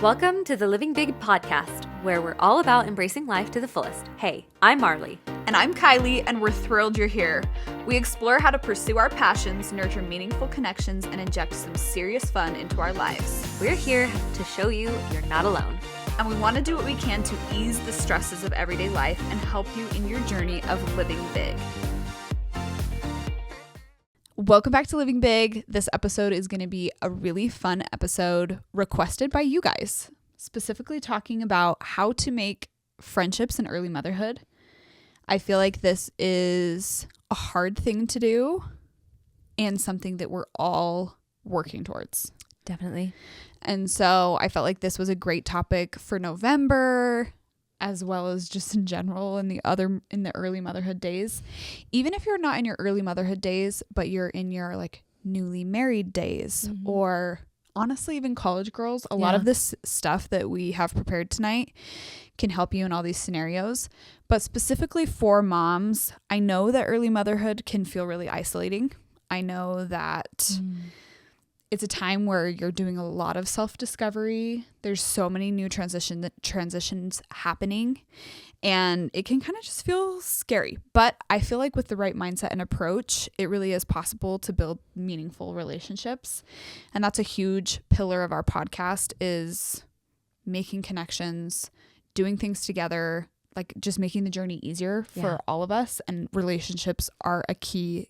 Welcome to the Living Big podcast, where we're all about embracing life to the fullest. Hey, I'm Marley. And I'm Kylie, and we're thrilled you're here. We explore how to pursue our passions, nurture meaningful connections, and inject some serious fun into our lives. We're here to show you you're not alone. And we want to do what we can to ease the stresses of everyday life and help you in your journey of living big. Welcome back to Living Big. This episode is going to be a really fun episode requested by you guys, specifically talking about how to make friendships in early motherhood. I feel like this is a hard thing to do and something that we're all working towards. Definitely. And so I felt like this was a great topic for November, as well as just in general in the early motherhood days. Even if you're not in your early motherhood days, but you're in your like newly married days, or honestly even college girls, a lot of this stuff that we have prepared tonight can help you in all these scenarios. But specifically for moms, I know that early motherhood can feel really isolating. I know that it's a time where you're doing a lot of self-discovery. There's so many new transitions happening, and it can kind of just feel scary. But I feel like with the right mindset and approach, it really is possible to build meaningful relationships. And that's a huge pillar of our podcast, is making connections, doing things together, like just making the journey easier for all of us. And relationships are a key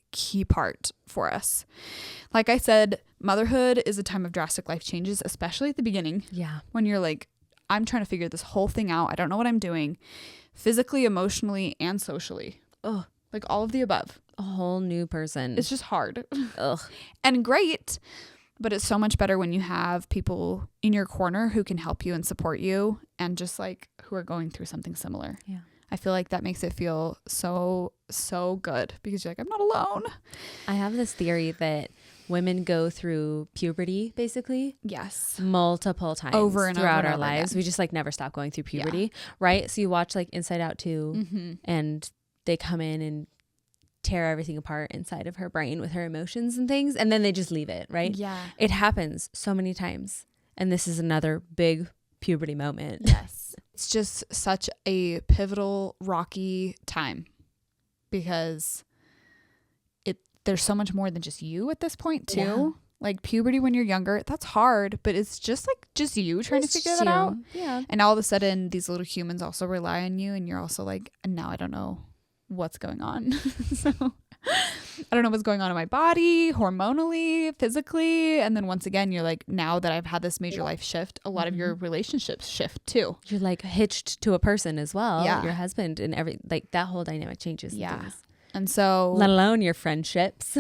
part for us. Like I said, motherhood is a time of drastic life changes, especially at the beginning. Yeah. When you're like, I'm trying to figure this whole thing out. I don't know what I'm doing physically, emotionally, and socially. Ugh. Like all of the above. A whole new person. It's just hard. Ugh. And great. But it's so much better when you have people in your corner who can help you and support you, and just like who are going through something similar. Yeah. I feel like that makes it feel so good, because you're like, I'm not alone. I have this theory that women go through puberty, basically. Yes. Multiple times over and throughout over our lives. Again. We just like never stop going through puberty, right? So you watch like Inside Out 2 and they come in and tear everything apart inside of her brain with her emotions and things, and then they just leave it, right? Yeah. It happens so many times, and this is another big puberty moment. Yes. It's just such a pivotal, rocky time, because there's so much more than just you at this point too. Yeah. Like puberty when you're younger, that's hard, but it's just you trying to figure that out. Yeah. And all of a sudden these little humans also rely on you, and you're also like, now I don't know what's going on. So I don't know what's going on in my body, hormonally, physically. And then once again, you're like, now that I've had this major life shift, a lot of your relationships shift too. You're like hitched to a person as well. Yeah. Your husband, and that whole dynamic changes. Yeah. And so, let alone your friendships.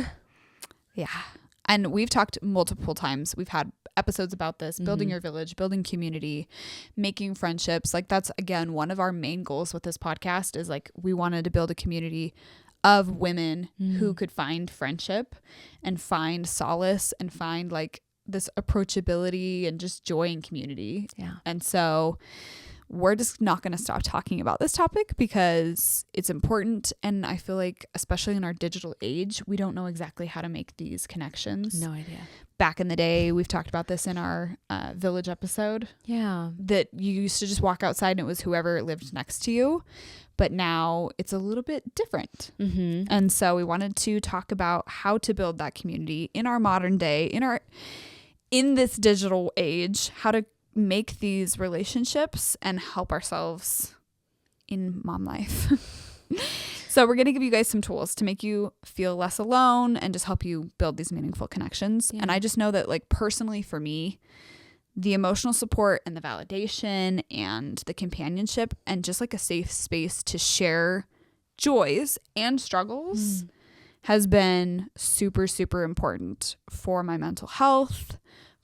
Yeah. And we've talked multiple times. We've had episodes about this, building your village, building community, making friendships. Like that's, again, one of our main goals with this podcast, is like, we wanted to build a community of women who could find friendship and find solace and find like this approachability and just joy in community. Yeah. And so we're just not going to stop talking about this topic, because it's important. And I feel like, especially in our digital age, we don't know exactly how to make these connections. No idea. Back in the day, we've talked about this in our village episode. Yeah. That you used to just walk outside and it was whoever lived next to you. But now it's a little bit different. And so we wanted to talk about how to build that community in our modern day, in this digital age, how to make these relationships and help ourselves in mom life. So we're going to give you guys some tools to make you feel less alone and just help you build these meaningful connections. Yeah. And I just know that, like, personally for me, the emotional support and the validation and the companionship and just like a safe space to share joys and struggles has been super, super important for my mental health,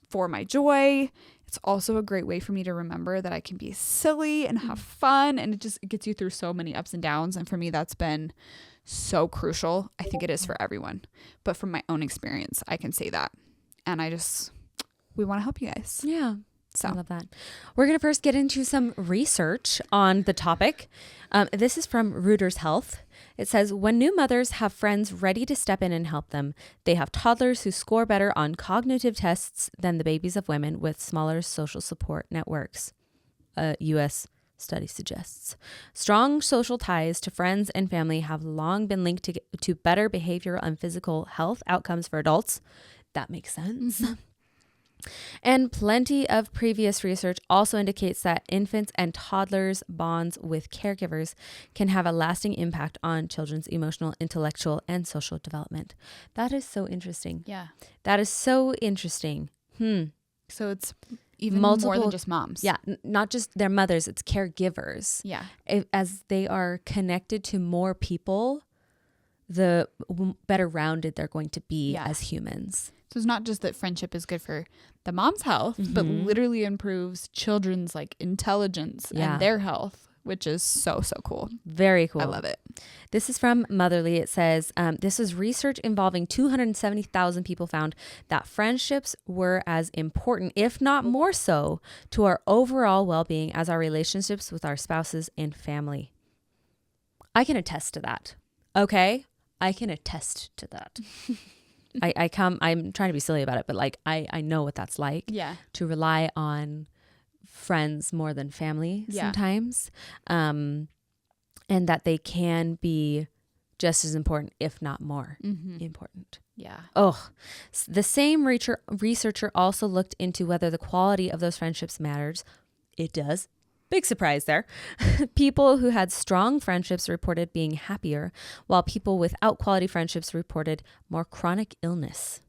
for my joy. It's also a great way for me to remember that I can be silly and have fun, and it gets you through so many ups and downs. And for me, that's been so crucial. I think it is for everyone, but from my own experience, I can say that. And we want to help you guys. Yeah. So I love that. We're going to first get into some research on the topic. This is from Reuters Health. It says, when new mothers have friends ready to step in and help them, they have toddlers who score better on cognitive tests than the babies of women with smaller social support networks. A U.S. study suggests. Strong social ties to friends and family have long been linked to better behavioral and physical health outcomes for adults. That makes sense. Mm-hmm. And plenty of previous research also indicates that infants and toddlers' bonds with caregivers can have a lasting impact on children's emotional, intellectual, and social development. That is so interesting. Yeah. That is so interesting. So it's even more than just moms. Yeah. Not just their mothers, it's caregivers. Yeah. As they are connected to more people, the better rounded they're going to be as humans. So it's not just that friendship is good for the mom's health, but literally improves children's like intelligence and their health, which is so cool. Very cool. I love it. This is from Motherly. It says, this is research involving 270,000 people found that friendships were as important, if not more so, to our overall well-being as our relationships with our spouses and family. I can attest to that. Okay? I can attest to that. I'm trying to be silly about it, but like I know what that's like. Yeah. To rely on friends more than family sometimes. And that they can be just as important, if not more important. Yeah. Oh, the same researcher also looked into whether the quality of those friendships matters. It does. Big surprise there. People who had strong friendships reported being happier, while people without quality friendships reported more chronic illness.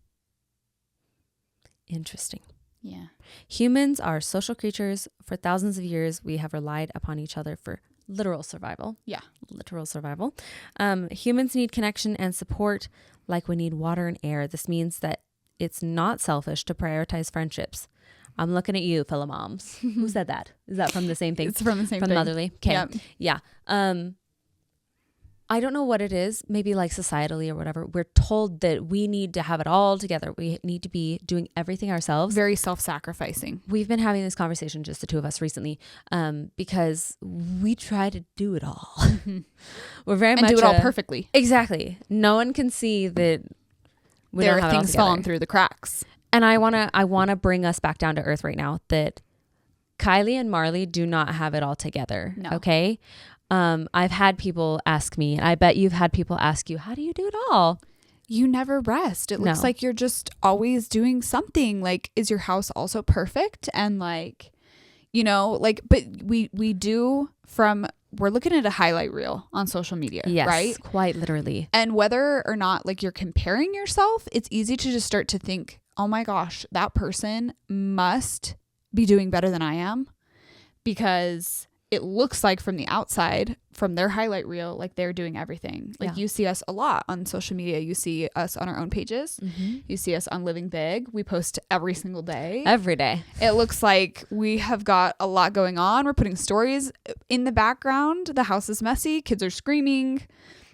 Interesting. Yeah. Humans are social creatures. For thousands of years, we have relied upon each other for literal survival. Yeah. Literal survival. Humans need connection and support like we need water and air. This means that it's not selfish to prioritize friendships. I'm looking at you, fellow moms. Who said that? Is that from the same thing? It's from the same thing. From Motherly? Okay. Yep. Yeah. I don't know what it is. Maybe like societally or whatever. We're told that we need to have it all together. We need to be doing everything ourselves. Very self-sacrificing. We've been having this conversation, just the two of us recently, because we try to do it all. We're very much do it all perfectly. Exactly. No one can see that we don't have things falling through the cracks. And I wanna bring us back down to earth right now that Kylie and Marley do not have it all together. No. Okay. I've had people ask me, and I bet you've had people ask you, how do you do it all? You never rest. It looks like you're just always doing something. Like, is your house also perfect? And like, you know, like, but we do we're looking at a highlight reel on social media, right? Quite literally. And whether or not like you're comparing yourself, it's easy to just start to think, oh my gosh, that person must be doing better than I am, because it looks like from the outside, from their highlight reel, like they're doing everything. Like you see us a lot on social media. You see us on our own pages. You see us on Living Big. We post every single day. Every day. It looks like we have got a lot going on. We're putting stories in the background. The house is messy. Kids are screaming.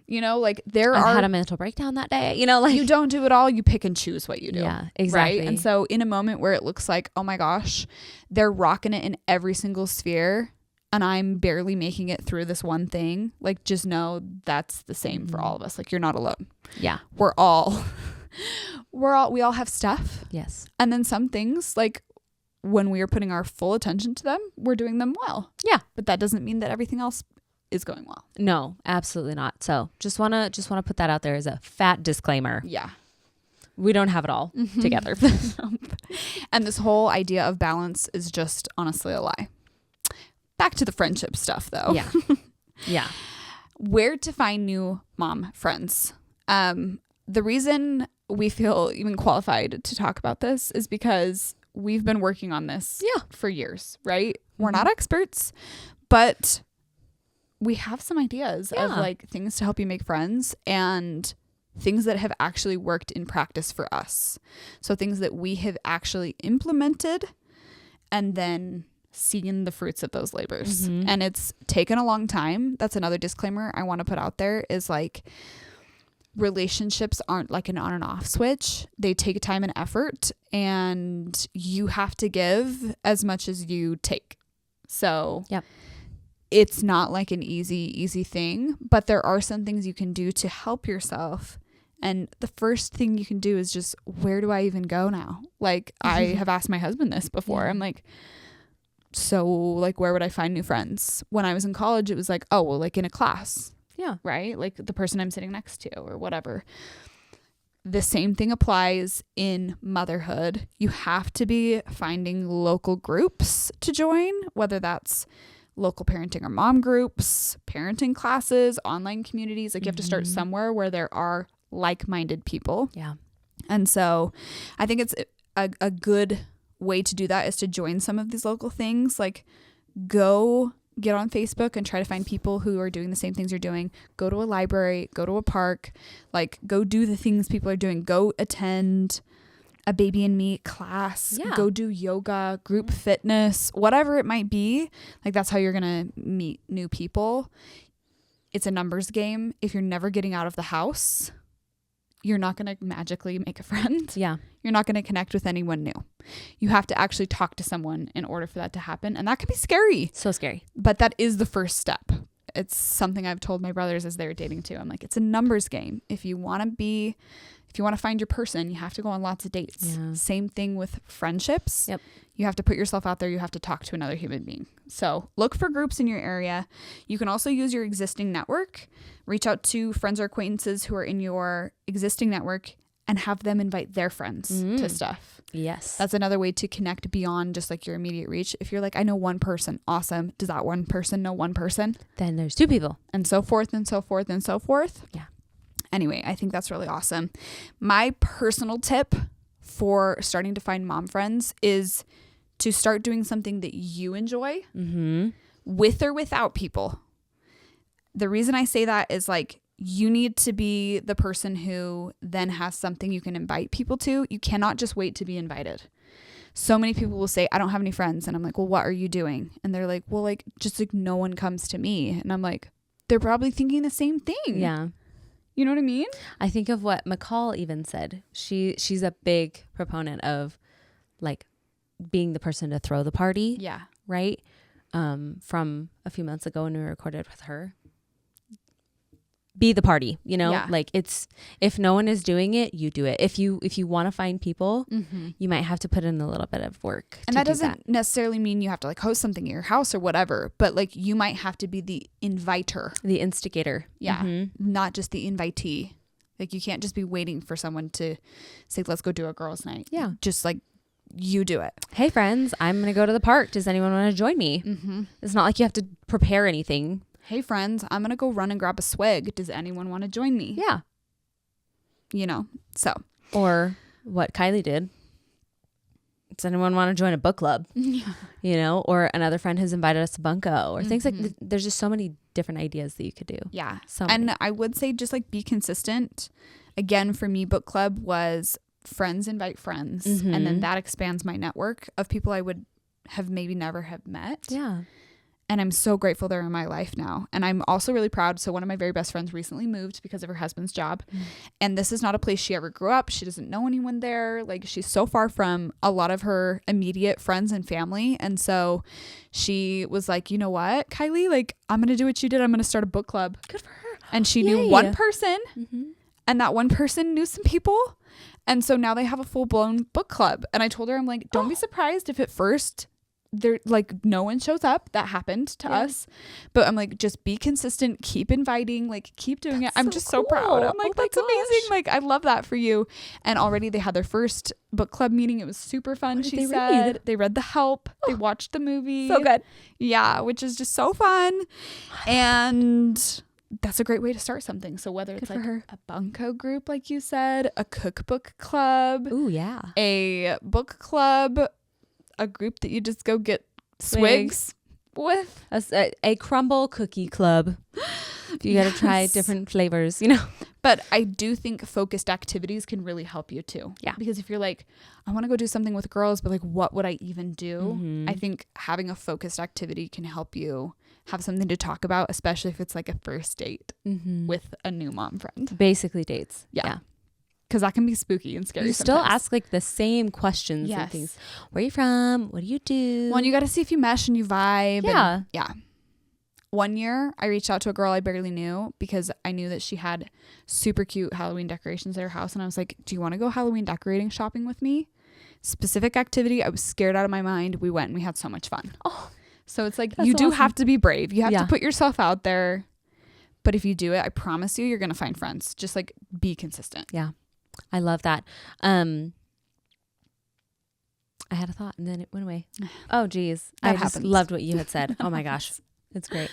You know, like I had a mental breakdown that day. You know, like you don't do it all. You pick and choose what you do. Yeah, exactly. Right? And so in a moment where it looks like, oh my gosh, they're rocking it in every single sphere, and I'm barely making it through this one thing, like just know that's the same for all of us. Like you're not alone. Yeah. We all have stuff. Yes. And then some things, like when we are putting our full attention to them, we're doing them well. Yeah. But that doesn't mean that everything else is going well. No, absolutely not. So just wanna put that out there as a fat disclaimer. Yeah. We don't have it all together. And this whole idea of balance is just honestly a lie. Back to the friendship stuff though. Yeah. Yeah. Where to find new mom friends. The reason we feel even qualified to talk about this is because we've been working on this for years, right? We're not experts, but we have some ideas of like things to help you make friends and things that have actually worked in practice for us. So things that we have actually implemented and then seen the fruits of those labors. And it's taken a long time. That's another disclaimer I want to put out there is like relationships aren't like an on and off switch. They take time and effort, and you have to give as much as you take. So Yep. it's not like an easy thing, but there are some things you can do to help yourself. And the first thing you can do is just, where do I even go now? Like, I have asked my husband this before. Yeah. I'm like, so like, where would I find new friends? When I was in college, it was like, oh, well, like in a class. Yeah. Right? Like the person I'm sitting next to or whatever. The same thing applies in motherhood. You have to be finding local groups to join, whether that's local parenting or mom groups, parenting classes, online communities. Like you have to start somewhere where there are like-minded people. Yeah. And so I think it's a good way to do that is to join some of these local things. Like go get on Facebook and try to find people who are doing the same things you're doing. Go to a library, go to a park, like go do the things people are doing. Go attend a baby and me class, go do yoga, group fitness, whatever it might be. Like that's how you're going to meet new people. It's a numbers game. If you're never getting out of the house, you're not going to magically make a friend. Yeah. You're not going to connect with anyone new. You have to actually talk to someone in order for that to happen. And that can be scary. So scary. But that is the first step. It's something I've told my brothers as they were dating too. I'm like, it's a numbers game. If you want to find your person, you have to go on lots of dates. Yeah. Same thing with friendships. Yep. You have to put yourself out there. You have to talk to another human being. So look for groups in your area. You can also use your existing network. Reach out to friends or acquaintances who are in your existing network and have them invite their friends to stuff. Yes. That's another way to connect beyond just like your immediate reach. If you're like, I know one person, awesome. Does that one person know one person? Then there's two people. And so forth and so forth and so forth. Yeah. Anyway, I think that's really awesome. My personal tip for starting to find mom friends is to start doing something that you enjoy with or without people. The reason I say that is like, you need to be the person who then has something you can invite people to. You cannot just wait to be invited. So many people will say, I don't have any friends. And I'm like, well, what are you doing? And they're like, well, like, just like no one comes to me. And I'm like, they're probably thinking the same thing. Yeah. You know what I mean? I think of what McCall even said. She's a big proponent of like being the person to throw the party. Yeah. Right. From a few months ago when we recorded with her. Be the party, you know, like it's, if no one is doing it, you do it. If you want to find people, you might have to put in a little bit of work. And that doesn't necessarily mean you have to like host something at your house or whatever, but like you might have to be the inviter, the instigator. Yeah. Not just the invitee. Like you can't just be waiting for someone to say, let's go do a girls' night. Yeah. Just like you do it. Hey friends, I'm going to go to the park. Does anyone want to join me? It's not like you have to prepare anything. Hey friends, I'm going to go run and grab a swig. Does anyone want to join me? Yeah. You know, so. Or what Kylie did. Does anyone want to join a book club? Yeah. You know, or another friend has invited us to Bunko or things like there's just so many different ideas that you could do. Yeah. So and I would say just like be consistent. Again, for me, book club was friends invite friends. And then that expands my network of people I would have maybe never have met. Yeah. And I'm so grateful they're in my life now. And I'm also really proud. So one of my very best friends recently moved because of her husband's job. And this is not a place she ever grew up. She doesn't know anyone there. Like she's so far from a lot of her immediate friends and family. And so she was like, you know what, Kylie, like I'm going to do what you did. I'm going to start a book club. Good for her. And she knew one person and that one person knew some people. And so now they have a full blown book club. And I told her, I'm like, don't be surprised if at first there like no one shows up. That happened to us, but I'm like, just be consistent, keep inviting, like keep doing it. I'm just so proud. I'm like, that's amazing. Like I love that for you. And already they had their first book club meeting. It was super fun. She said they read The Help. They watched the movie. So good. Yeah, which is just so fun. And that's a great way to start something. So whether it's like a bunko group, like you said, a cookbook club, ooh yeah, a book club, a group that you just go get swigs, with a crumble cookie club. You got to try different flavors, you know. But I do think focused activities can really help you too. Yeah. Because if you're like, I want to go do something with girls, but like, what would I even do? Mm-hmm. I think having a focused activity can help you have something to talk about, especially if it's like a first date with a new mom friend. Basically dates. Yeah. Because that can be spooky and scary. You still ask like the same questions and things. Where are you from? What do you do? Well, you got to see if you mesh and you vibe. Yeah. Yeah. One year I reached out to a girl I barely knew because I knew that she had super cute Halloween decorations at her house. And I was like, do you want to go Halloween decorating shopping with me? Specific activity. I was scared out of my mind. We went and we had so much fun. Oh, so it's like, you do have to be brave. You have to put yourself out there. But if you do it, I promise you're going to find friends. Just like be consistent. Yeah. I love that. I had a thought and then it went away. Oh, geez. I just loved what you had said. Oh my gosh. It's great.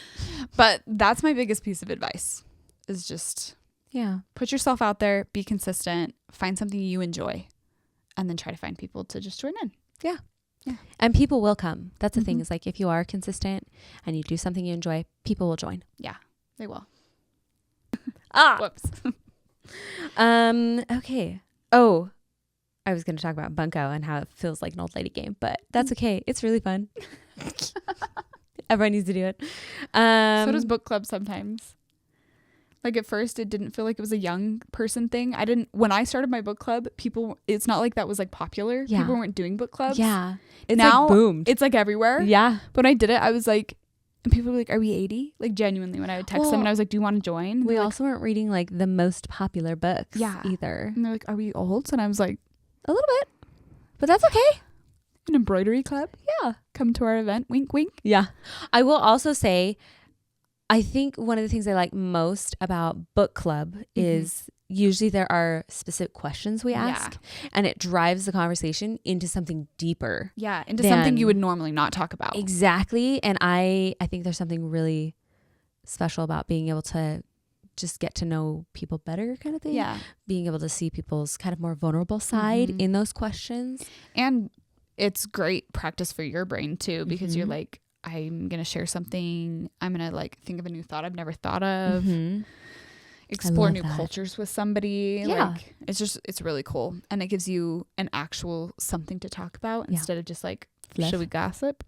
But that's my biggest piece of advice is just put yourself out there, be consistent, find something you enjoy, and then try to find people to just join in. Yeah. And people will come. That's the thing is like if you are consistent and you do something you enjoy, people will join. Yeah, they will. Whoops. Okay. Oh, I was going to talk about Bunko and how it feels like an old lady game, but that's okay. It's really fun. Everyone needs to do it. So does book club sometimes. Like at first it didn't feel like it was a young person thing. When I started my book club, it's not like that was like popular. Yeah. People weren't doing book clubs. Yeah. It's now like boomed. It's like everywhere. Yeah. But when I did it, I was like, and people were like, are we 80? Like genuinely when I would text them and I was like, do you want to join? We also weren't reading like the most popular books either. And they're like, are we old? And I was like, a little bit, but that's okay. An embroidery club. Yeah. Come to our event. Wink, wink. Yeah. I will also say, I think one of the things I like most about book club is usually there are specific questions we ask and it drives the conversation into something deeper. Yeah. Into something you would normally not talk about. Exactly. And I think there's something really special about being able to just get to know people better kind of thing. Yeah. Being able to see people's kind of more vulnerable side in those questions. And it's great practice for your brain too, because you're like, I'm going to share something. I'm going to like think of a new thought I've never thought of. Explore new cultures with somebody. Yeah. Like it's really cool. And it gives you an actual something to talk about instead of just like, should we gossip?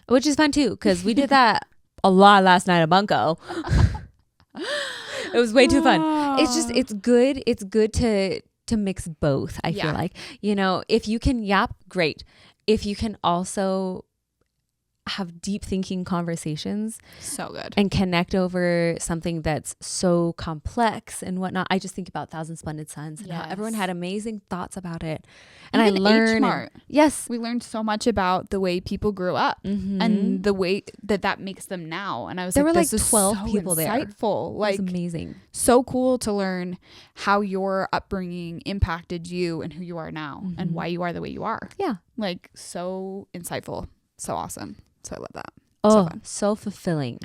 Which is fun too, because we did that a lot last night at Bunko. It was way too fun. It's good. It's good to mix both. I feel like, you know, if you can yap, great. If you can also have deep thinking conversations, so good, and connect over something that's so complex and whatnot. I just think about Thousand Splendid Suns and how everyone had amazing thoughts about it. And even I learned, we learned so much about the way people grew up and the way that makes them now. And I was there like, were this like 12 is so people insightful. there. Like it was amazing. So cool to learn how your upbringing impacted you and who you are now and why you are the way you are. Yeah. Like so insightful. So awesome. So I love that. Oh, so fulfilling.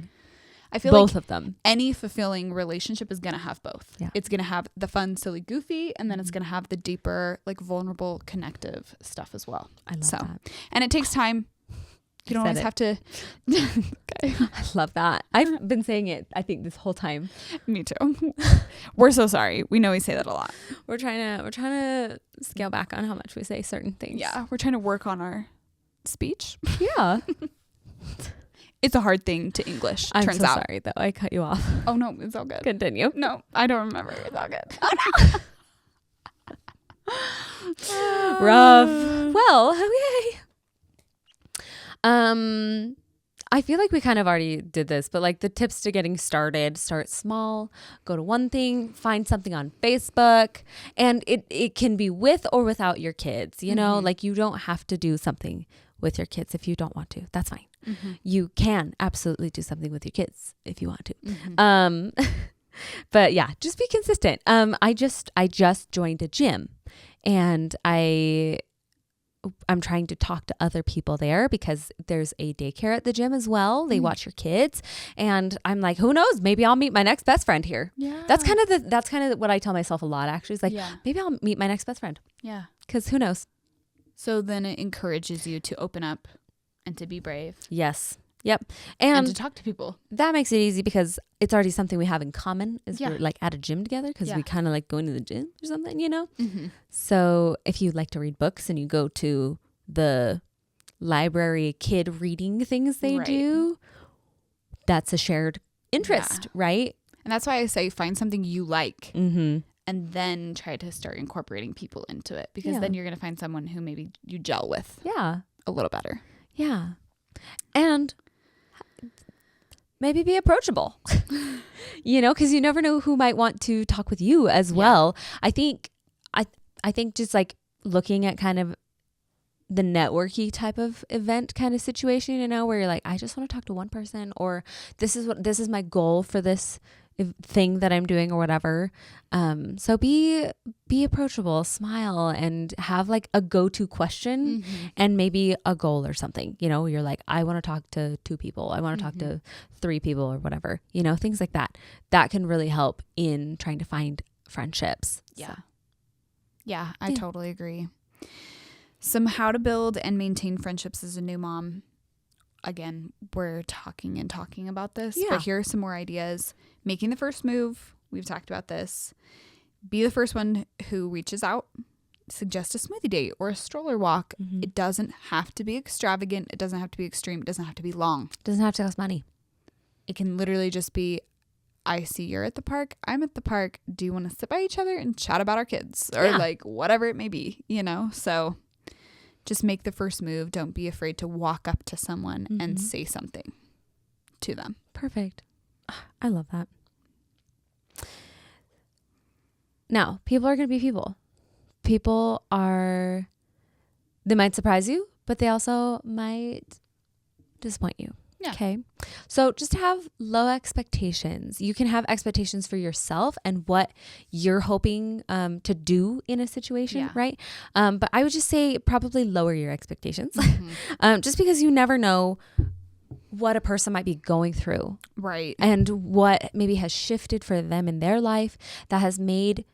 I feel both like of them. Any fulfilling relationship is going to have both. Yeah. It's going to have the fun, silly, goofy, and then it's going to have the deeper, like vulnerable, connective stuff as well. I love that. And it takes time. You don't always have to. Okay. I love that. I've been saying it, I think, this whole time. Me too. We're so sorry. We know we say that a lot. We're trying to scale back on how much we say certain things. Yeah. We're trying to work on our speech. Yeah. It's a hard thing to English. I'm turns so out. sorry though. I cut you off. Oh no, it's all good. Continue. No, I don't remember. It's all good. Oh no. Rough. Well, okay. I feel like we kind of already did this, but like the tips to getting started: start small, go to one thing, find something on Facebook, and it can be with or without your kids. You know, like you don't have to do something with your kids if you don't want to. That's fine. You can absolutely do something with your kids if you want to. But yeah, just be consistent. I just joined a gym, and I'm trying to talk to other people there because there's a daycare at the gym as well. They watch your kids, and I'm like, who knows? Maybe I'll meet my next best friend here. Yeah. That's kind of what I tell myself a lot, actually. It's like, maybe I'll meet my next best friend. Yeah. Because who knows? So then it encourages you to open up and to be brave. Yes. Yep. and to talk to people. That makes it easy because it's already something we have in common is Yeah. we're like at a gym together because we kind of like going to the gym or something, you know? Mm-hmm. So if you like to read books and you go to the library kid reading things they do, that's a shared interest, right? And that's why I say find something you like Mm-hmm. and then try to start incorporating people into it, because then you're going to find someone who maybe you gel with a little better. Yeah. And maybe be approachable, you know, because you never know who might want to talk with you as well. I think just like looking at kind of the networky type of event kind of situation, you know, where you're like, I just want to talk to one person, or this is my goal for this thing that I'm doing or whatever. So be approachable, smile, and have like a go-to question and maybe a goal or something, you know, you're like, I want to talk to 2 people. I want to talk to 3 people or whatever, you know, things like that. That can really help in trying to find friendships. Yeah. So. Yeah, I totally agree. Some how to build and maintain friendships as a new mom. Again, we're talking about this, but here are some more ideas. Making the first move. We've talked about this. Be the first one who reaches out. Suggest a smoothie date or a stroller walk. It doesn't have to be extravagant. It doesn't have to be extreme. It doesn't have to be long. It doesn't have to cost money. It can literally just be, I see you're at the park. I'm at the park. Do you want to sit by each other and chat about our kids? Or like whatever it may be, you know? So just make the first move. Don't be afraid to walk up to someone and say something to them. Perfect. I love that. Now, people are going to be people. People they might surprise you, but they also might disappoint you. Yeah. Okay. So just have low expectations. You can have expectations for yourself and what you're hoping to do in a situation, right? But I would just say probably lower your expectations just because you never know what a person might be going through. Right. And what maybe has shifted for them in their life that has made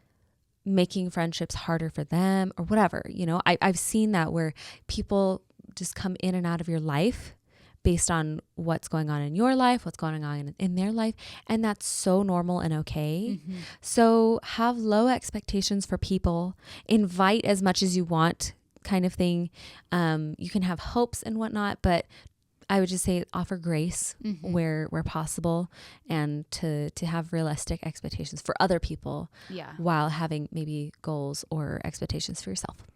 making friendships harder for them or whatever. You know, I've seen that where people just come in and out of your life based on what's going on in your life, what's going on in their life. And that's so normal and okay. So have low expectations for people. Invite as much as you want kind of thing. You can have hopes and whatnot, but I would just say offer grace where possible, and to have realistic expectations for other people while having maybe goals or expectations for yourself.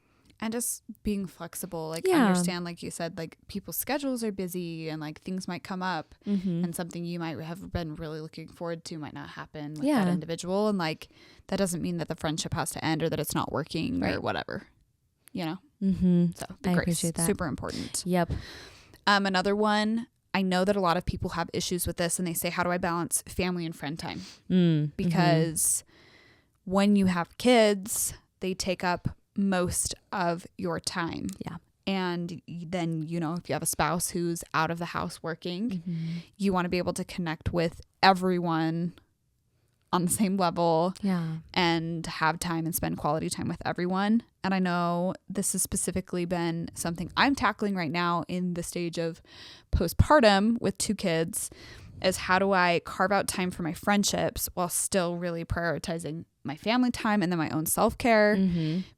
And just being flexible, like understand, like you said, like people's schedules are busy and like things might come up and something you might have been really looking forward to might not happen with that individual. And like, that doesn't mean that the friendship has to end or that it's not working or whatever, you know? So the I grace, appreciate that. super important. Yep. Another one, I know that a lot of people have issues with this and they say, how do I balance family and friend time? Because when you have kids, they take up most of your time. Yeah. And then, you know, if you have a spouse who's out of the house working, you want to be able to connect with everyone on the same level and have time and spend quality time with everyone. And I know this has specifically been something I'm tackling right now in the stage of postpartum with 2 kids, is how do I carve out time for my friendships while still really prioritizing my family time and then my own self-care,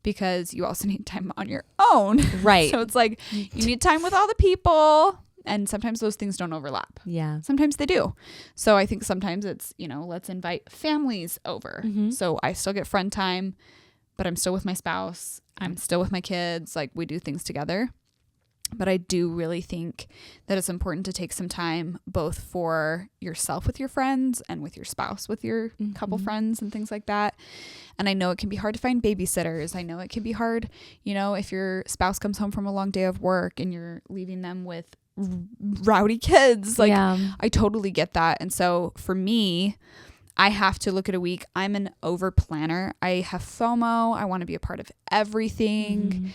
because you also need time on your own. Right. So it's like you need time with all the people, and sometimes those things don't overlap. Yeah. Sometimes they do. So I think sometimes it's, you know, let's invite families over. So I still get friend time, but I'm still with my spouse. I'm still with my kids. Like, we do things together. But I do really think that it's important to take some time both for yourself with your friends and with your spouse with your couple friends and things like that. And I know it can be hard to find babysitters. I know it can be hard, you know, if your spouse comes home from a long day of work and you're leaving them with rowdy kids. Like, I totally get that. And so for me, I have to look at a week. I'm an over planner. I have FOMO. I want to be a part of everything.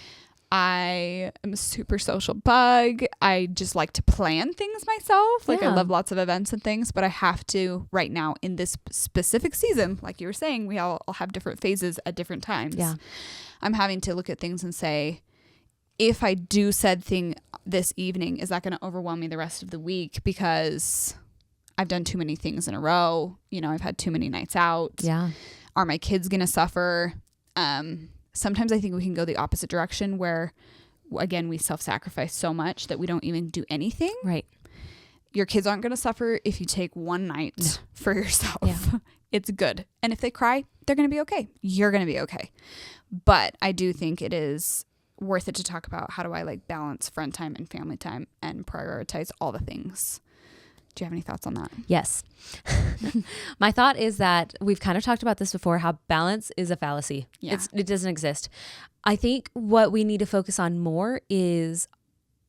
I am a super social bug. I just like to plan things myself. Like, I love lots of events and things, but I have to right now in this specific season, like you were saying, we all have different phases at different times. Yeah. I'm having to look at things and say, if I do said thing this evening, is that going to overwhelm me the rest of the week because I've done too many things in a row? You know, I've had too many nights out. Yeah. Are my kids going to suffer? Sometimes I think we can go the opposite direction where, again, we self-sacrifice so much that we don't even do anything. Right. Your kids aren't going to suffer if you take one night for yourself. Yeah. It's good. And if they cry, they're going to be okay. You're going to be okay. But I do think it is worth it to talk about how do I like balance friend time and family time and prioritize all the things. Do you have any thoughts on that? Yes. My thought is that we've kind of talked about this before, how balance is a fallacy. Yeah. It doesn't exist. I think what we need to focus on more is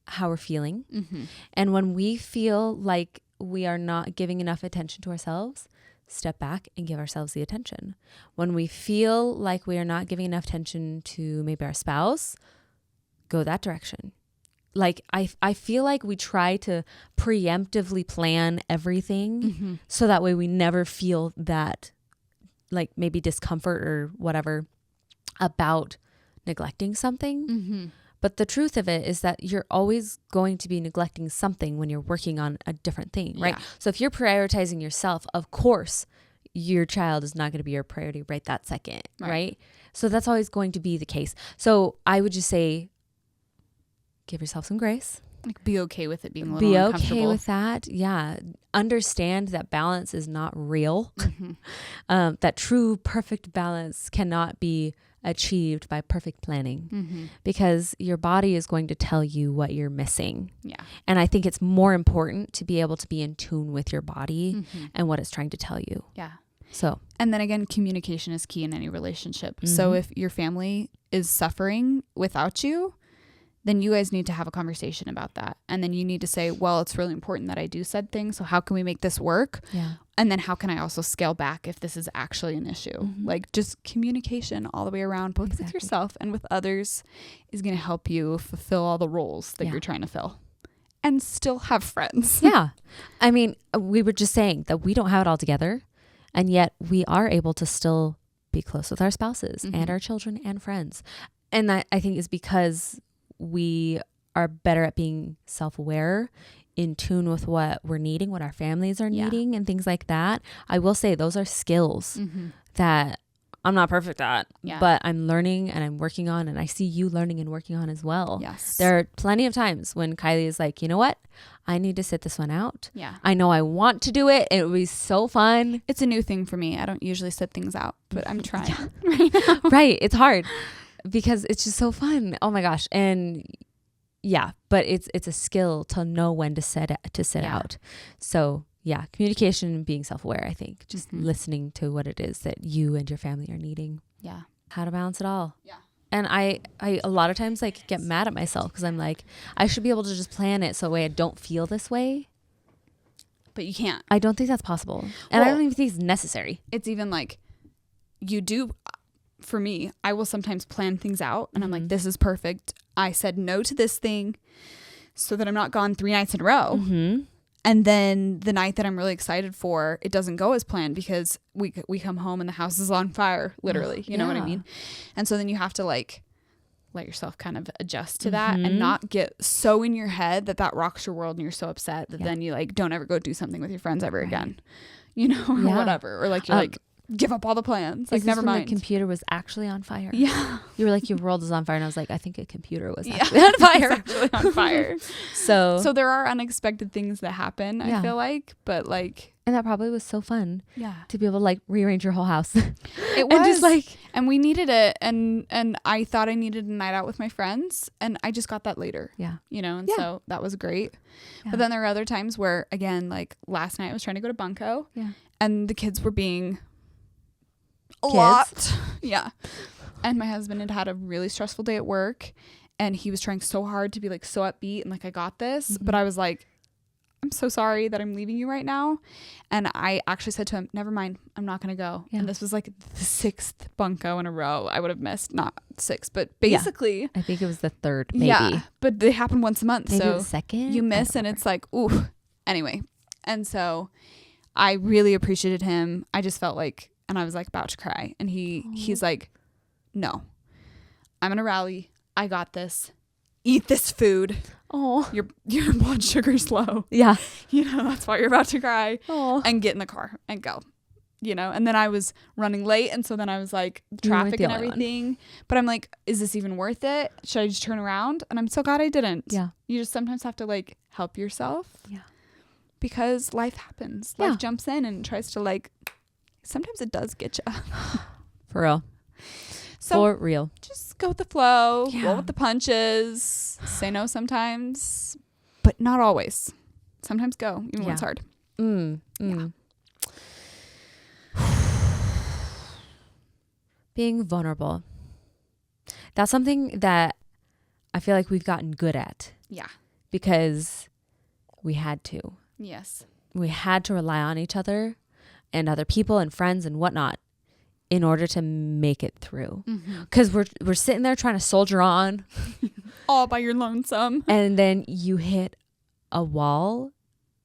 how we're feeling. Mm-hmm. And when we feel like we are not giving enough attention to ourselves, step back and give ourselves the attention. When we feel like we are not giving enough attention to maybe our spouse, go that direction. Like I feel like we try to preemptively plan everything so that way we never feel that like maybe discomfort or whatever about neglecting something. Mm-hmm. But the truth of it is that you're always going to be neglecting something when you're working on a different thing, right? Yeah. So if you're prioritizing yourself, of course, your child is not going to be your priority right that second, right? So that's always going to be the case. So I would just say, give yourself some grace. Like be okay with it being a little uncomfortable. Be okay with that. Yeah. Understand that balance is not real. Mm-hmm. That true perfect balance cannot be achieved by perfect planning because your body is going to tell you what you're missing. Yeah. And I think it's more important to be able to be in tune with your body and what it's trying to tell you. Yeah. So, and then again, communication is key in any relationship. So if your family is suffering without you, then you guys need to have a conversation about that. And then you need to say, well, it's really important that I do said things. So how can we make this work? Yeah. And then how can I also scale back if this is actually an issue? Mm-hmm. Like just communication all the way around, both with yourself and with others, is going to help you fulfill all the roles that you're trying to fill and still have friends. Yeah. I mean, we were just saying that we don't have it all together, and yet we are able to still be close with our spouses and our children and friends. And that I think is because we are better at being self-aware, in tune with what we're needing, what our families are needing and things like that. I will say those are skills that I'm not perfect at, but I'm learning and I'm working on, and I see you learning and working on as well. Yes. There are plenty of times when Kylie is like, you know what? I need to sit this one out. Yeah. I know I want to do it. It would be so fun. It's a new thing for me. I don't usually sit things out, but I'm trying right now. Right. It's hard because it's just so fun. Oh my gosh. And yeah, but it's a skill to know when to sit out. So yeah, communication and being self-aware, I think. Just listening to what it is that you and your family are needing. Yeah. How to balance it all. Yeah. And I a lot of times like get mad at myself because I'm like, I should be able to just plan it so that way I don't feel this way. But you can't. I don't think that's possible. And I don't even think it's necessary. It's even like you do. For me, I will sometimes plan things out and I'm like, this is perfect. I said no to this thing so that I'm not gone 3 nights in a row. And then the night that I'm really excited for, it doesn't go as planned because we come home and the house is on fire, literally. You know what I mean? And so then you have to like let yourself kind of adjust to that and not get so in your head that rocks your world and you're so upset that then you like don't ever go do something with your friends ever again, you know, or whatever. Or like you're like, give up all the plans. Like, never mind. The computer was actually on fire. Yeah. You were like, your world is on fire. And I was like, I think a computer was actually on fire. Actually on fire. So there are unexpected things that happen, I feel like. But like. And that probably was so fun. Yeah. To be able to like rearrange your whole house. It was. And just like. And we needed it. And I thought I needed a night out with my friends. And I just got that later. Yeah. You know, and so that was great. Yeah. But then there are other times where, again, like last night I was trying to go to Bunko. Yeah. And the kids were being a lot. Yeah. And my husband had a really stressful day at work and he was trying so hard to be like so upbeat and like, I got this. But I was like, I'm so sorry that I'm leaving you right now. And I actually said to him, never mind, I'm not going to go. Yeah. And this was like the 6th Bunko in a row I would have missed. Not 6, but basically. I think it was the 3rd, maybe. Yeah. But they happen once a month. Maybe so the 2nd? You miss and it's like, ooh. Anyway. And so I really appreciated him. I just felt like, and I was like about to cry. And he's like, no, I'm going to rally. I got this. Eat this food. Oh. Your blood sugar's low. Yeah. That's why you're about to cry. Oh. And get in the car and go. And then I was running late, and so then I was like You weren't traffic the and only one. everything. But I'm like, is this even worth it? Should I just turn around? And I'm so glad I didn't. Yeah. You just sometimes have to like help yourself. Yeah. Because life happens. Yeah. Life jumps in and tries to like, sometimes it does get you. For real. So For real. just go with the flow, Yeah. roll with the punches, say no sometimes, but not always. Sometimes go, even when it's hard. Yeah. Being vulnerable. That's something that I feel like we've gotten good at Yeah. because we had to. Yes. We had to rely on each other and other people and friends and whatnot in order to make it through. Because we're sitting there trying to soldier on. All by your lonesome. And then you hit a wall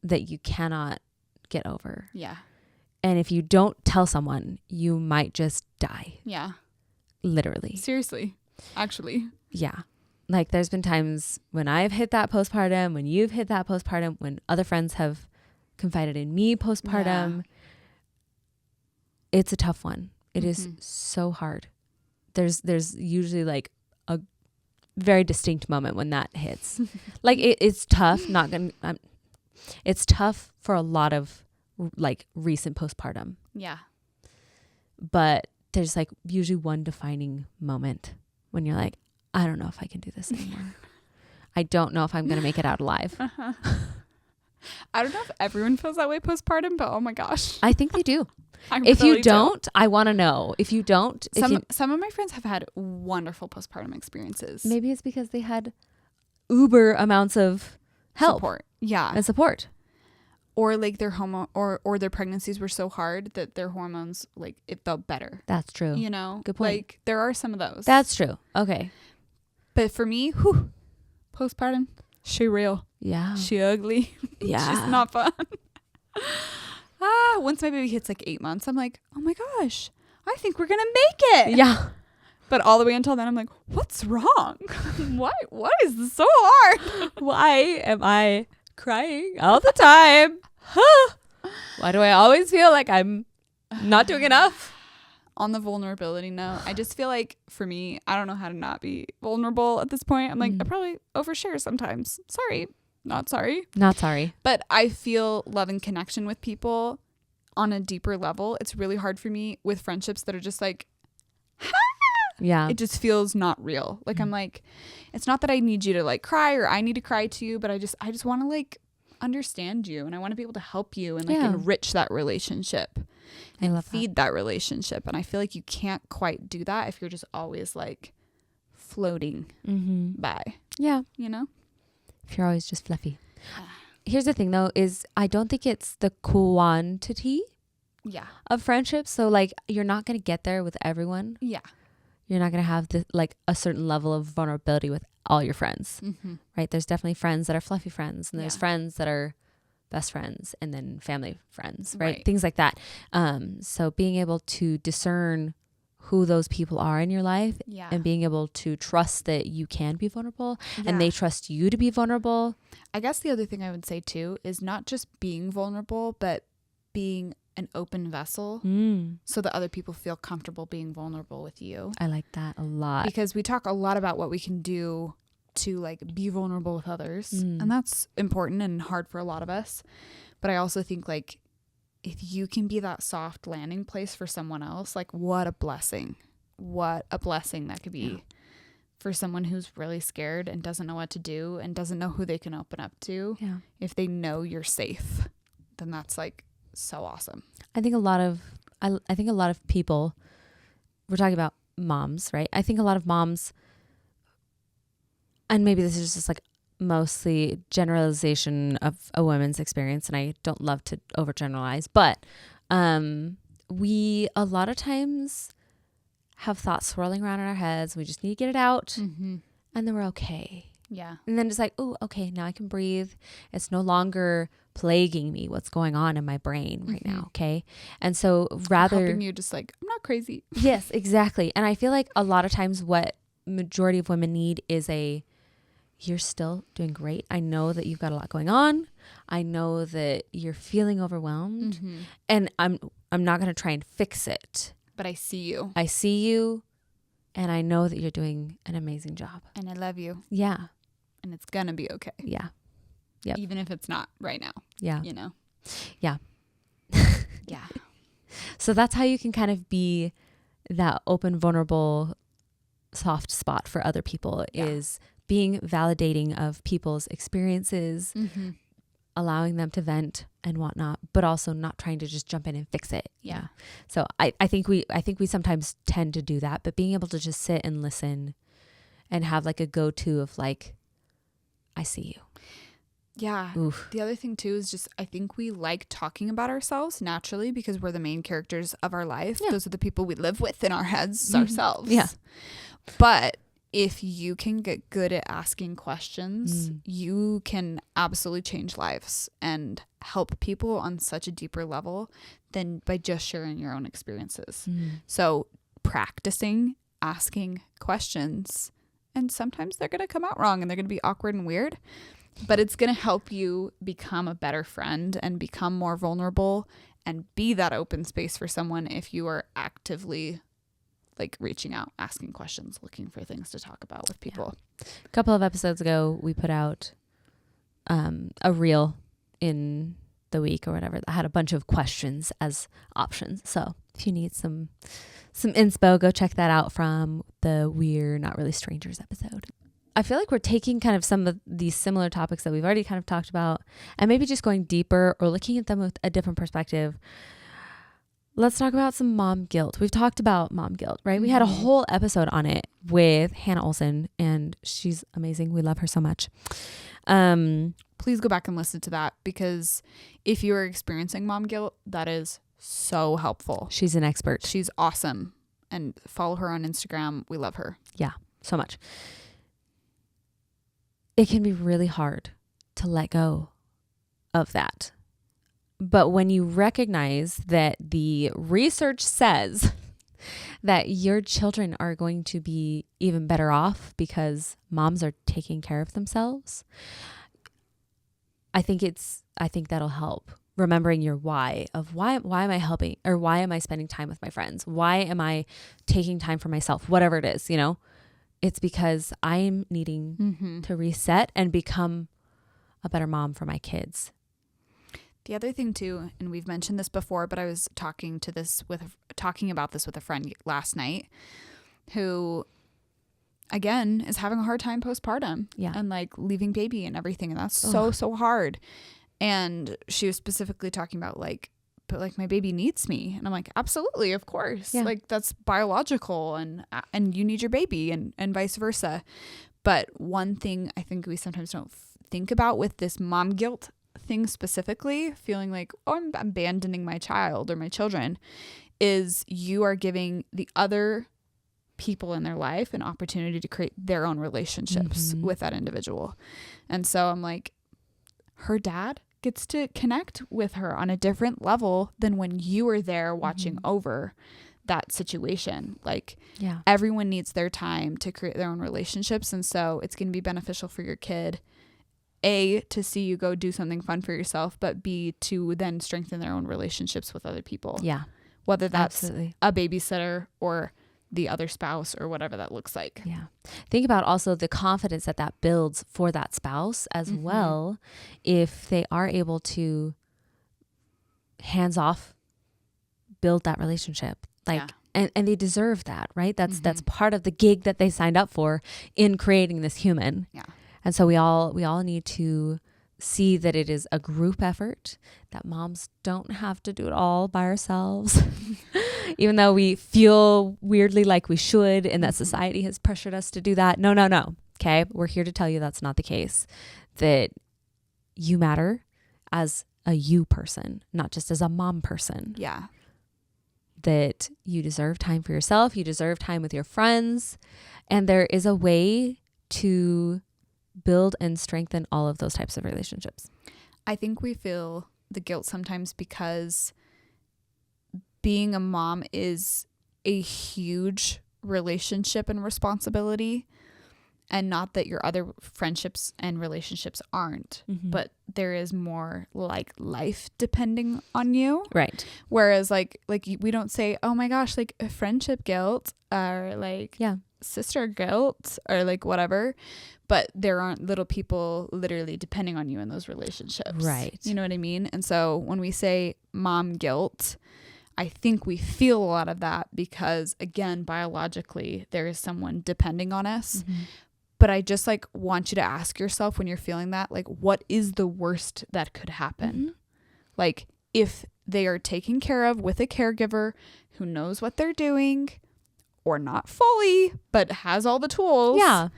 that you cannot get over. Yeah. And if you don't tell someone, you might just die. Yeah. Literally. Seriously. Actually. Yeah. Like there's been times when I've hit that postpartum, when you've hit that postpartum, when other friends have confided in me postpartum. It's a tough one. It is so hard. There's usually like a very distinct moment when that hits. Like it's tough. It's tough for a lot of like recent postpartum. Yeah. But there's like usually one defining moment when you're like, I don't know if I can do this anymore. I don't know if I'm going to make it out alive. I don't know if everyone feels that way postpartum, but oh my gosh. I think they do. I If really you don't, I want to know. If you don't, some of my friends have had wonderful postpartum experiences. maybe it's because they had uber amounts of help Support. Yeah. and support. Or like their or their pregnancies were so hard that their hormones, like, it felt better. That's true. Good point. Like there are some of those. That's true. Okay. But for me, postpartum, she real. Yeah. She ugly. Yeah. She's not fun. Once my baby hits like 8 months, I'm like, oh my gosh, I think we're gonna make it. Yeah. But all the way until then, I'm like, what's wrong? Why is this so hard? Why am I crying all the time? Why do I always feel like I'm not doing enough? On the vulnerability note, I just feel like for me, I don't know how to not be vulnerable at this point. I'm like, I probably overshare sometimes. Sorry. Not sorry. Not sorry. But I feel love and connection with people on a deeper level. It's really hard for me with friendships that are just like, Yeah. it just feels not real. Like I'm like, it's not that I need you to like cry or I need to cry to you, but I just want to like understand you, and I want to be able to help you and like enrich that relationship and feed that relationship. And I feel like you can't quite do that if you're just always like floating by. Yeah. If you're always just fluffy. Here's the thing though, is I don't think it's the quantity of friendships. So like you're not going to get there with everyone. Yeah. You're not going to have like a certain level of vulnerability with all your friends, right? There's definitely friends that are fluffy friends, and there's friends that are best friends, and then family friends, right? Things like that. So being able to discern who those people are in your life and being able to trust that you can be vulnerable and they trust you to be vulnerable. I guess the other thing I would say too is not just being vulnerable, but being an open vessel so that other people feel comfortable being vulnerable with you. I like that a lot. Because we talk a lot about what we can do to like be vulnerable with others. And that's important and hard for a lot of us. But I also think like if you can be that soft landing place for someone else, like what a blessing. What a blessing that could be for someone who's really scared and doesn't know what to do and doesn't know who they can open up to. Yeah. If they know you're safe, then that's like so awesome. I think a lot of people, we're talking about moms, right? I think a lot of moms, and maybe this is just like mostly generalization of a woman's experience, and I don't love to overgeneralize, but we a lot of times have thoughts swirling around in our heads. We just need to get it out, and then we're okay. Yeah. And then it's like, oh, okay, now I can breathe. It's no longer plaguing me what's going on in my brain right now. Okay. And so rather helping you just like, I'm not crazy. Yes, exactly. And I feel like a lot of times what majority of women need is a you're still doing great. I know that you've got a lot going on. I know that you're feeling overwhelmed, and I'm not going to try and fix it. But I see you. I see you, and I know that you're doing an amazing job. And I love you. Yeah. And it's going to be okay. Yeah. Yep. Even if it's not right now. Yeah. You know? Yeah. Yeah. So that's how you can kind of be that open, vulnerable, soft spot for other people, is being validating of people's experiences, allowing them to vent and whatnot, but also not trying to just jump in and fix it. Yeah. So I think we sometimes tend to do that, but being able to just sit and listen and have like a go-to of like, I see you. Yeah. Oof. The other thing too is just, I think we like talking about ourselves naturally because we're the main characters of our life. Yeah. Those are the people we live with in our heads ourselves. Yeah. But if you can get good at asking questions, you can absolutely change lives and help people on such a deeper level than by just sharing your own experiences. So practicing asking questions, and sometimes they're going to come out wrong and they're going to be awkward and weird, but it's going to help you become a better friend and become more vulnerable and be that open space for someone if you are actively like reaching out, asking questions, looking for things to talk about with people. Yeah. A couple of episodes ago, we put out a reel in the week or whatever that had a bunch of questions as options. So if you need some inspo, go check that out from the We're Not Really Strangers episode. I feel like we're taking kind of some of these similar topics that we've already kind of talked about and maybe just going deeper or looking at them with a different perspective. Let's talk about some mom guilt. We've talked about mom guilt, right? We had a whole episode on it with Hannah Olsen, and she's amazing. We love her so much. Please go back and listen to that, because if you are experiencing mom guilt, that is so helpful. She's an expert. She's awesome. And follow her on Instagram. We love her. Yeah, so much. It can be really hard to let go of that. But when you recognize that the research says that your children are going to be even better off because moms are taking care of themselves, I think that'll help. Remembering your why of why am I helping, or why am I spending time with my friends? Why am I taking time for myself? Whatever it is, it's because I'm needing to reset and become a better mom for my kids. The other thing too, and we've mentioned this before, but I was talking about this with a friend last night who, again, is having a hard time postpartum and like leaving baby and everything. And that's so hard. And she was specifically talking about but my baby needs me. And I'm like, absolutely, of course. Yeah. Like that's biological and you need your baby and vice versa. But one thing I think we sometimes don't think about with this mom guilt thing specifically, feeling like, I'm abandoning my child or my children, is you are giving the other people in their life an opportunity to create their own relationships with that individual. And so I'm like, her dad gets to connect with her on a different level than when you were there watching over that situation. Everyone needs their time to create their own relationships. And so it's going to be beneficial for your kid, A, to see you go do something fun for yourself, but B, to then strengthen their own relationships with other people. Yeah. Whether that's a babysitter or the other spouse or whatever that looks like. Yeah. Think about also the confidence that builds for that spouse as well, if they are able to hands off build that relationship. And they deserve that, right? That's part of the gig that they signed up for in creating this human. Yeah. And so we all need to see that it is a group effort, that moms don't have to do it all by ourselves. Even though we feel weirdly like we should, and that society has pressured us to do that. No. Okay. We're here to tell you that's not the case, that you matter as a you person, not just as a mom person. Yeah. That you deserve time for yourself. You deserve time with your friends. And there is a way to build and strengthen all of those types of relationships. I think we feel the guilt sometimes because being a mom is a huge relationship and responsibility. And not that your other friendships and relationships aren't, but there is more like life depending on you. Right. Whereas like we don't say, oh my gosh, like friendship guilt or like sister guilt or like whatever. But there aren't little people literally depending on you in those relationships. Right. You know what I mean? And so when we say mom guilt, I think we feel a lot of that because, again, biologically, there is someone depending on us. But I just like want you to ask yourself when you're feeling that, like, what is the worst that could happen? Like, if they are taken care of with a caregiver who knows what they're doing, or not fully, but has all the tools. Yeah.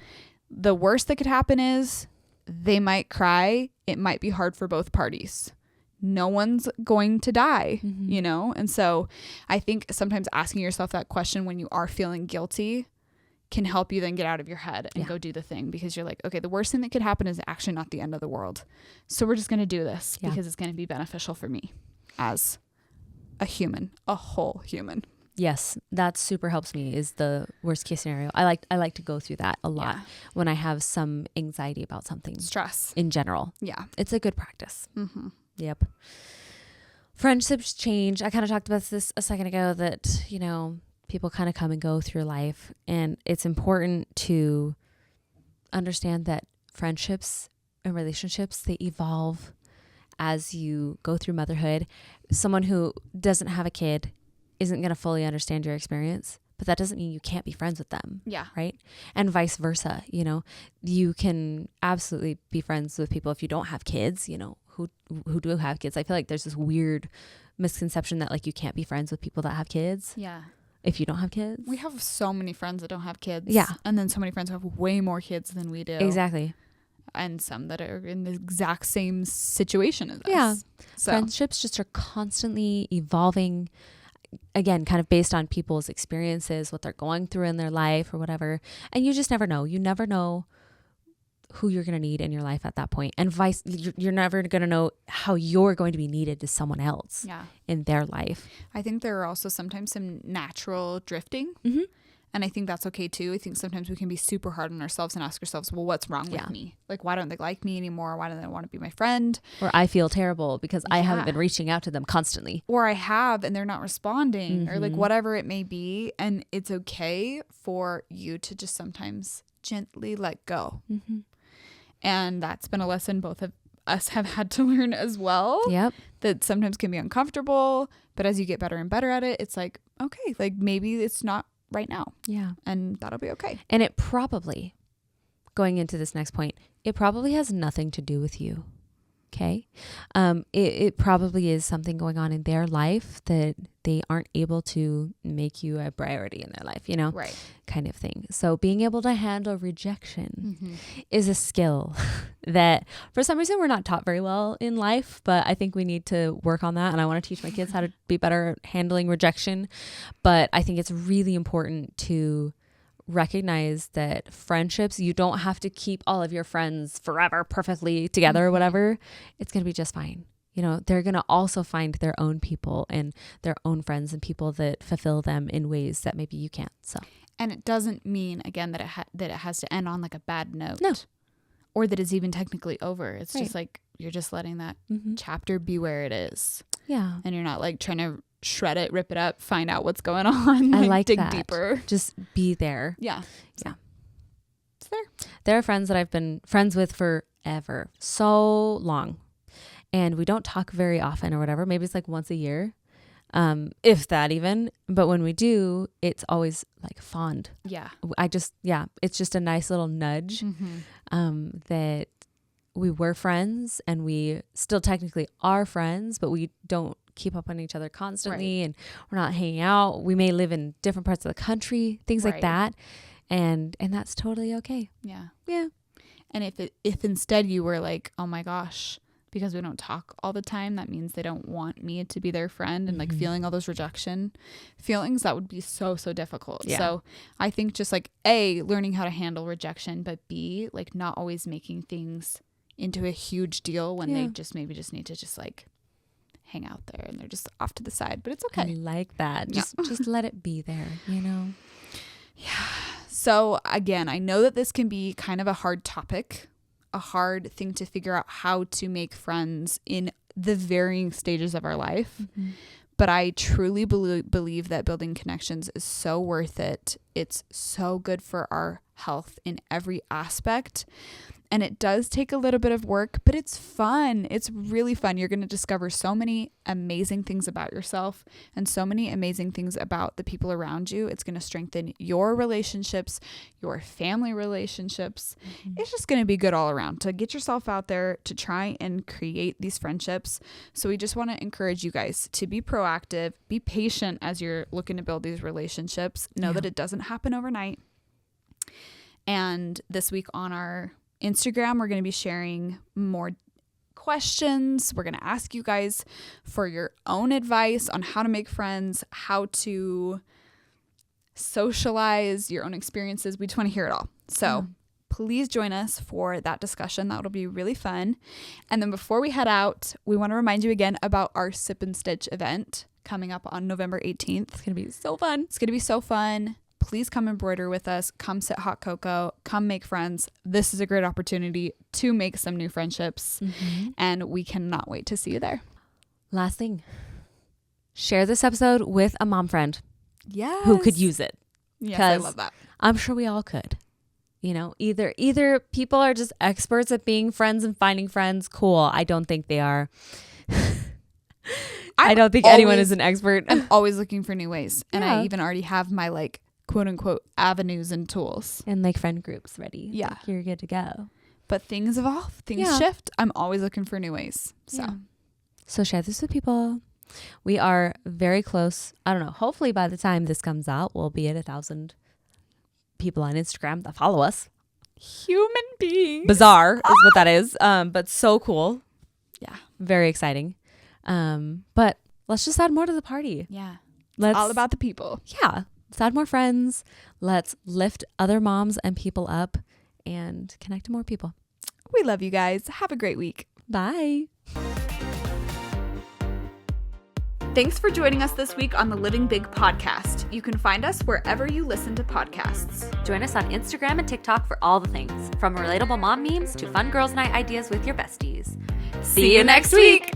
The worst that could happen is they might cry. It might be hard for both parties. No one's going to die, you know? And so I think sometimes asking yourself that question when you are feeling guilty can help you then get out of your head and go do the thing, because you're like, okay, the worst thing that could happen is actually not the end of the world. So we're just going to do this because it's going to be beneficial for me as a human, a whole human. Yes, that super helps me, is the worst case scenario. I like to go through that a lot when I have some anxiety about something. Stress. In general. Yeah. It's a good practice. Yep. Friendships change. I kind of talked about this a second ago, that, you know, people kind of come and go through life, and it's important to understand that friendships and relationships, they evolve as you go through motherhood. Someone who doesn't have a kid isn't going to fully understand your experience, but that doesn't mean you can't be friends with them. Yeah. Right. And vice versa. You know, you can absolutely be friends with people if you don't have kids, you know, who do have kids. I feel like there's this weird misconception that like you can't be friends with people that have kids. Yeah. If you don't have kids. We have so many friends that don't have kids. Yeah. And then so many friends who have way more kids than we do. Exactly. And some that are in the exact same situation as us. Yeah. So. Friendships just are constantly evolving, again, kind of based on people's experiences, what they're going through in their life or whatever. And you just never know. You never know who you're going to need in your life at that point. And you're never going to know how you're going to be needed to someone else in their life. I think there are also sometimes some natural drifting. And I think that's okay too. I think sometimes we can be super hard on ourselves and ask ourselves, well, what's wrong with me? Like, why don't they like me anymore? Why don't they want to be my friend? Or I feel terrible because I haven't been reaching out to them constantly. Or I have and they're not responding, or like whatever it may be. And it's okay for you to just sometimes gently let go. And that's been a lesson both of us have had to learn as well. Yep. That sometimes can be uncomfortable, but as you get better and better at it, it's like, okay, like maybe it's not right now. Yeah. And that'll be okay. And it probably, going into this next point, it probably has nothing to do with you. Okay. It probably is something going on in their life that they aren't able to make you a priority in their life, you know, right? Kind of thing. So being able to handle rejection is a skill that for some reason we're not taught very well in life, but I think we need to work on that. And I want to teach my kids how to be better at handling rejection. But I think it's really important to recognize that friendships, you don't have to keep all of your friends forever perfectly together or whatever. It's going to be just fine. You know, they're going to also find their own people and their own friends and people that fulfill them in ways that maybe you can't. So, and it doesn't mean, again, that it has to end on like a bad note. No. Or that it's even technically over. It's just like you're just letting that chapter be where it is. Yeah. And you're not like trying to shred it, rip it up, find out what's going on. I like dig that. Deeper. Just be there. Yeah. Yeah. It's there. There are friends that I've been friends with forever, so long. And we don't talk very often or whatever. Maybe it's like once a year. If that even. But when we do, it's always like fond. Yeah. It's just a nice little nudge that we were friends and we still technically are friends, but we don't keep up on each other constantly and we're not hanging out. We may live in different parts of the country, things like that. And that's totally okay. Yeah. Yeah. And if instead you were like, oh my gosh, because we don't talk all the time, that means they don't want me to be their friend and like feeling all those rejection feelings, that would be so difficult. Yeah. So I think just like A, learning how to handle rejection, but B, like not always making things into a huge deal when they just maybe just need to just like hang out there and they're just off to the side, but it's okay. I like that. Just let it be there, you know? Yeah. So again, I know that this can be kind of a hard topic, a hard thing to figure out how to make friends in the varying stages of our life. But I truly believe that building connections is so worth it. It's so good for our health in every aspect. And it does take a little bit of work, but it's fun. It's really fun. You're going to discover so many amazing things about yourself and so many amazing things about the people around you. It's going to strengthen your relationships, your family relationships. It's just going to be good all around to get yourself out there to try and create these friendships. So we just want to encourage you guys to be proactive, be patient as you're looking to build these relationships. Know that it doesn't happen overnight. And this week on our Instagram, we're going to be sharing more questions. We're going to ask you guys for your own advice on how to make friends, how to socialize, your own experiences. We just want to hear it all. So please join us for that discussion. That'll be really fun. And then before we head out, we want to remind you again about our Sip and Stitch event coming up on November 18th. It's going to be so fun. It's going to be so fun. Please come embroider with us. Come sit hot cocoa. Come make friends. This is a great opportunity to make some new friendships. And we cannot wait to see you there. Last thing. Share this episode with a mom friend Yes. who could use it. Yes, I love that. I'm sure we all could. You know, either people are just experts at being friends and finding friends. Cool. I don't think they are. I don't think anyone is an expert. I'm always looking for new ways. And I even already have my quote unquote avenues and tools and friend groups ready. Yeah. Like, you're good to go. But things evolve, things shift. I'm always looking for new ways. So share this with people. We are very close. I don't know. Hopefully by the time this comes out, we'll be at 1,000 people on Instagram that follow us. Human beings. Bizarre is what that is. But so cool. Yeah. Very exciting. But let's just add more to the party. Yeah. It's all about the people. Yeah. Let's add more friends. Let's lift other moms and people up and connect to more people. We love you guys. Have a great week. Bye. Thanks for joining us this week on the Living Big podcast. You can find us wherever you listen to podcasts. Join us on Instagram and TikTok for all the things, from relatable mom memes to fun girls' night ideas with your besties. See you next week.